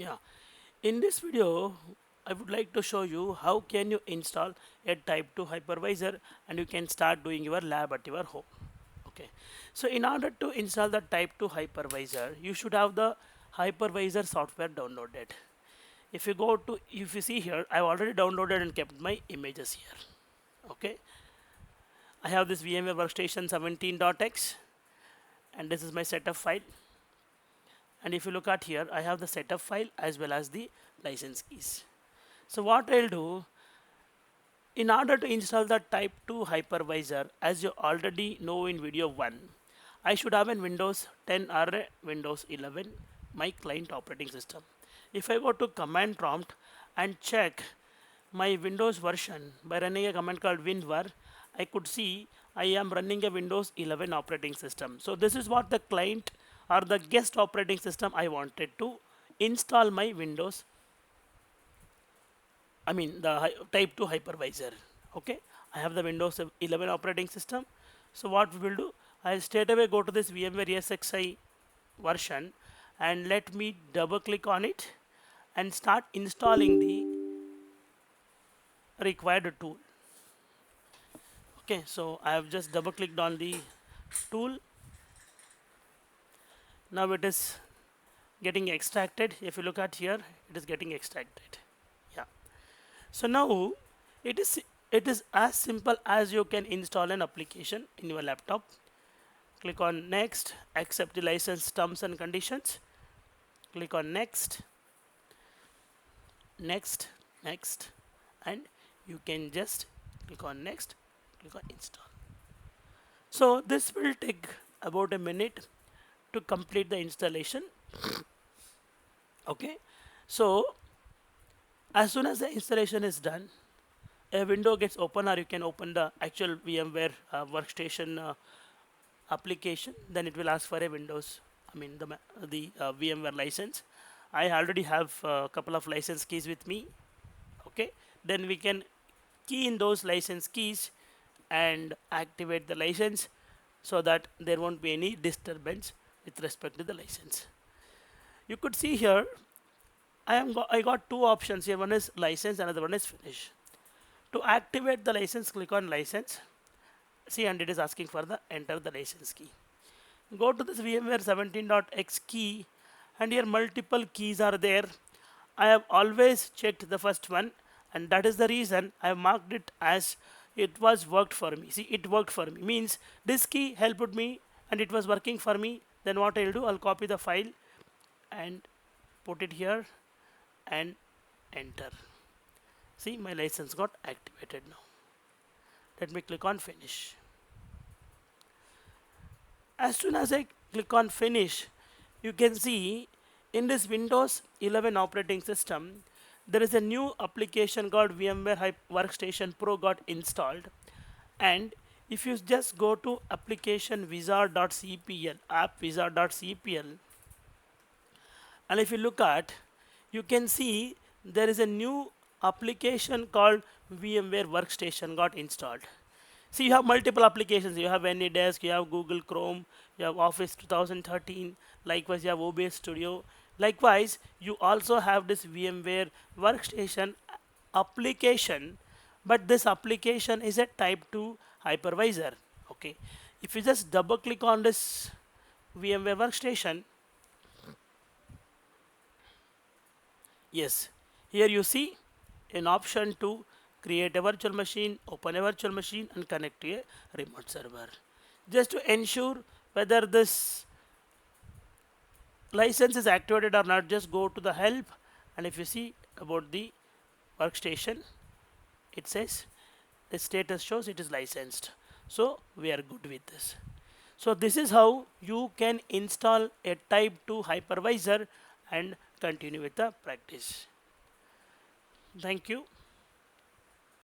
Yeah. In this video, I would like to show you how can you install a Type 2 hypervisor and you can start doing your lab at your home. Okay. So in order to install the Type 2 hypervisor, you should have the hypervisor software downloaded. If you see here, I've already downloaded and kept my images here. Okay. I have this VMware workstation 17.x and this is my setup file. And if you look at here, I have the setup file as well as the license keys. So what I'll do, in order to install the Type 2 hypervisor, as you already know in video 1, I should have a Windows 10 or a Windows 11, my client operating system. If I go to command prompt and check my Windows version by running a command called winvar, I could see I am running a Windows 11 operating system. So this is what the client or the guest operating system I wanted to install my Windows, I mean the Type 2 hypervisor. Okay, I have the Windows 11 operating system. So what we will do, I'll straight away go to this VMware ESXi version and let me double click on it and start installing the required tool. Okay, so I have just double clicked on the tool. Now it is getting extracted. If you look at here, it is getting extracted. Yeah. So now it is it is as simple as you can install an application in your laptop. Click on next, accept the license terms and conditions. Click on next, next, next, and you can just click on next, click on install. So this will take about a minute to complete the installation. Okay, so as soon as the installation is done, a window gets open or you can open the actual VMware workstation application. Then it will ask for a Windows, I mean the VMware license. I already have a couple of license keys with me. Okay, then we can key in those license keys and activate the license so that there won't be any disturbance with respect to the license. You could see here I got two options here. One is license, another one is finish. To activate the license, click on license. See, and it is asking for the enter the license key. Go to this VMware 17.x key, and here multiple keys are there. I have always checked the first one, and that is the reason I have marked it as it was worked for me. See, it worked for me. Means this key helped me and it was working for me. Then what I'll do, I'll copy the file and put it here and enter. See, my license got activated now. Let me click on finish. As soon as I click on finish, you can see in this Windows 11 operating system, there is a new application called VMware Workstation Pro got installed. And if you just go to application wizard.cpl, appwizard.cpl, and if you look at, you can see there is a new application called VMware Workstation got installed. See, you have multiple applications. You have AnyDesk, you have Google Chrome, you have Office 2013. Likewise, you have OBS Studio. Likewise, you also have this VMware Workstation application, but this application is a Type 2 hypervisor. Okay, if you just double click on this VMware Workstation, yes, here you see an option to create a virtual machine, open a virtual machine, and connect to a remote server. Just to ensure whether this license is activated or not, just go to the help, and if you see about the workstation, it says the status shows it is licensed. So we are good with this. So this is how you can install a Type 2 hypervisor and continue with the practice. Thank you.